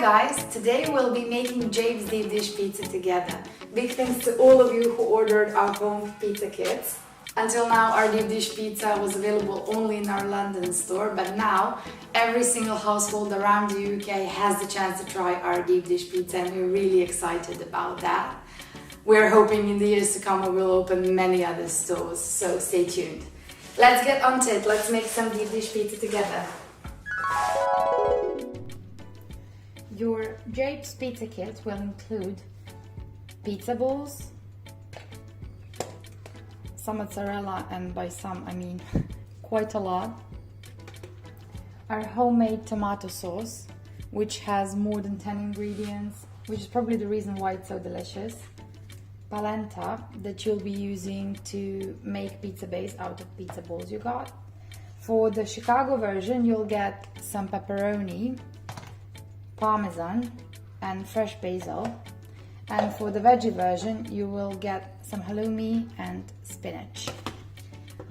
guys, today we'll be making Japes deep dish pizza together. Big thanks to all of you who ordered our home pizza kits. Until now our deep dish pizza was available only in our London store, but now every single household around the UK has the chance to try our deep dish pizza and we're really excited about that. We're hoping in the years to come we will open many other stores, so stay tuned. Let's get on to it, let's make some deep dish pizza together. Your Japes pizza kit will include pizza balls, some mozzarella, and by some I mean quite a lot, our homemade tomato sauce, which has more than 10 ingredients, which is probably the reason why it's so delicious, polenta that you'll be using to make pizza base out of pizza balls you got. For the Chicago version you'll get some pepperoni, parmesan and fresh basil, and for the veggie version you will get some halloumi and spinach.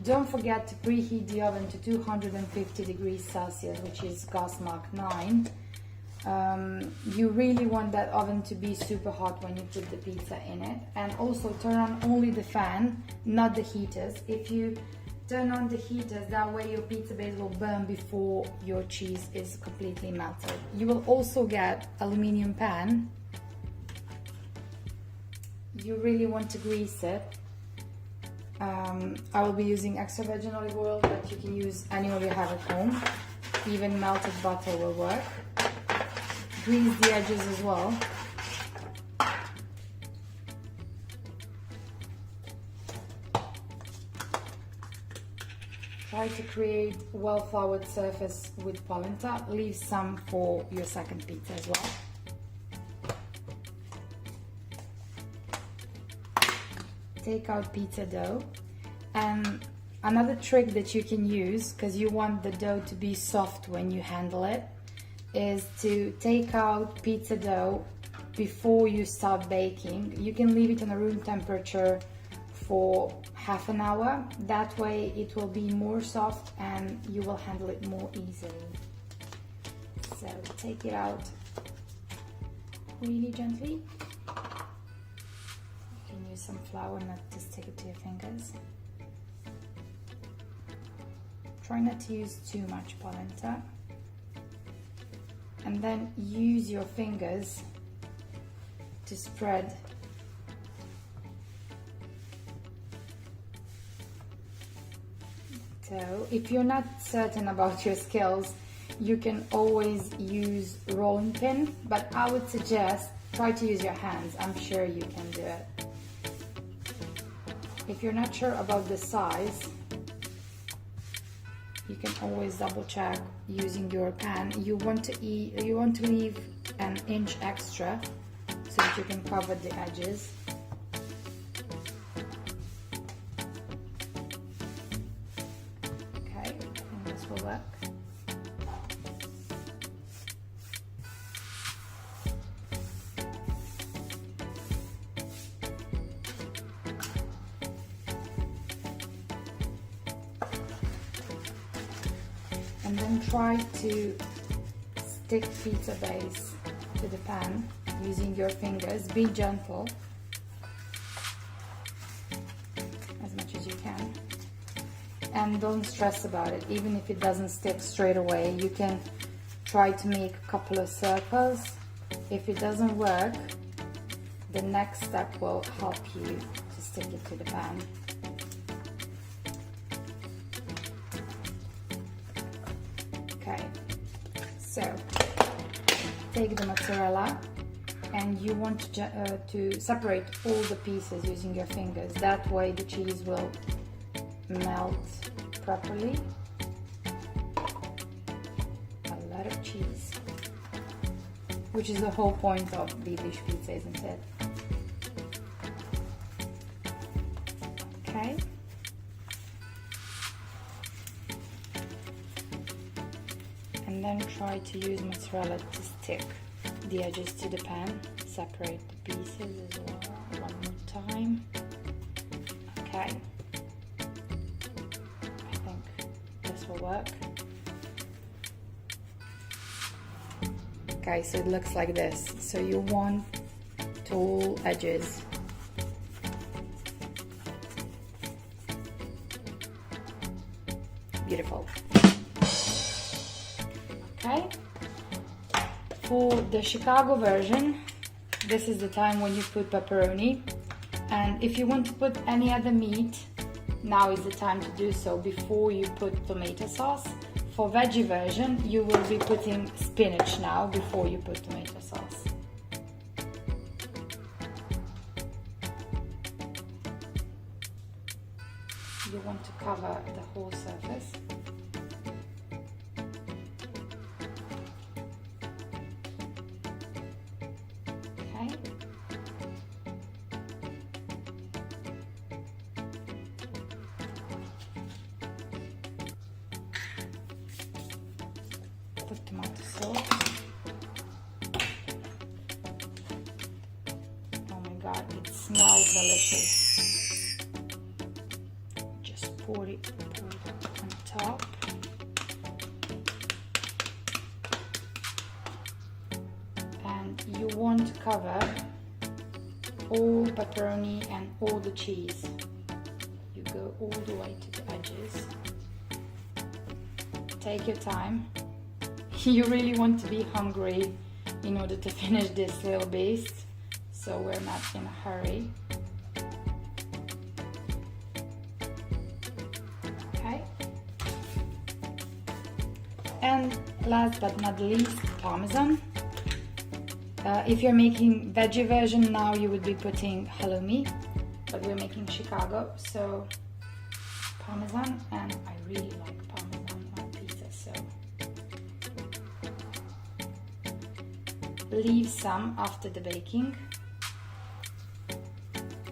Don't forget to preheat the oven to 250 degrees Celsius, which is gas mark 9. You really want that oven to be super hot when you put the pizza in it, and also turn on only the fan, not the heaters. If you turn on the heaters, that way your pizza base will burn before your cheese is completely melted. You will also get aluminum pan. You really want to grease it. I will be using extra virgin olive oil, but you can use any oil you have at home. Even melted butter will work. Grease the edges as well. Try to create well-floured surface with polenta. Leave some for your second pizza as well. Take out pizza dough, and another trick that you can use, because you want the dough to be soft when you handle it, is to take out pizza dough before you start baking. You can leave it on a room temperature for half an hour. That way it will be more soft and you will handle it more easily. So take it out really gently. You can use some flour not to stick it to your fingers. Try not to use too much polenta. And then use your fingers to spread dough. If you're not certain about your skills, you can always use rolling pin, but I would suggest try to use your hands. I'm sure you can do it. If you're not sure about the size, you can always double check using your pan. You want to leave an inch extra so that you can cover the edges. Okay, I think this will work. And then try to stick pizza base to the pan using your fingers. Be gentle as much as you can, and don't stress about it. Even if it doesn't stick straight away, you can try to make a couple of circles. If it doesn't work, the next step will help you to stick it to the pan. Okay, so take the mozzarella and you want to separate all the pieces using your fingers. That way the cheese will melt properly. A lot of cheese, which is the whole point of deep dish pizza, isn't it? Okay. And then try to use mozzarella to stick the edges to the pan. Separate the pieces as well one more time. Okay, I think this will work. Okay, so it looks like this. So you want tall edges. Beautiful. Okay. For the Chicago version, this is the time when you put pepperoni. And if you want to put any other meat, now is the time to do so before you put tomato sauce. For veggie version, you will be putting spinach now before you put tomato sauce. You want to cover the whole surface. Okay. Put tomato sauce. Oh my god, it smells delicious. Just pour it on top. And you want to cover all pepperoni and all the cheese. You go all the way to the edges. Take your time. You really want to be hungry in order to finish this little beast, so we're not in a hurry. Okay. And last but not least, Parmesan. If you're making veggie version now, you would be putting halloumi, but we're making Chicago, so Parmesan, and I really like Parmesan on pizza, so leave some after the baking.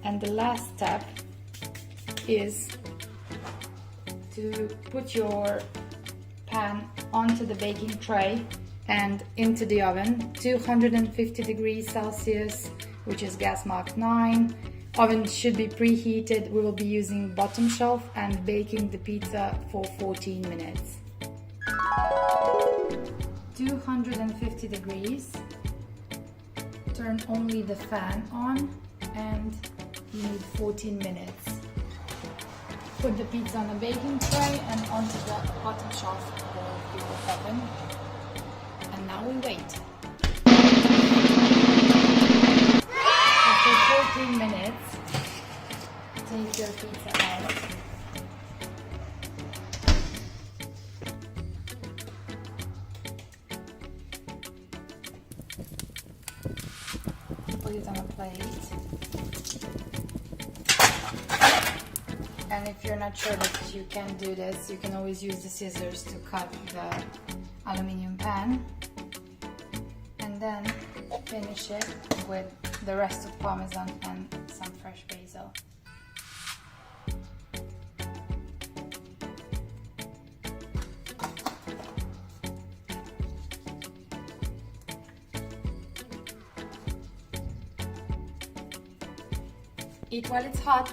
And the last step is to put your pan onto the baking tray and into the oven, 250 degrees Celsius, which is gas mark 9. Oven should be preheated. We will be using bottom shelf and baking the pizza for 14 minutes. 250 degrees. Turn only the fan on and you need 14 minutes. Put the pizza on a baking tray and onto the bottom shelf of your oven. And now we wait. After 14 minutes, take your pizza out. Put it on a plate. And if you're not sure that you can do this, you can always use the scissors to cut the aluminum pan. And then finish it with the rest of Parmesan and some fresh basil. Eat while it's hot.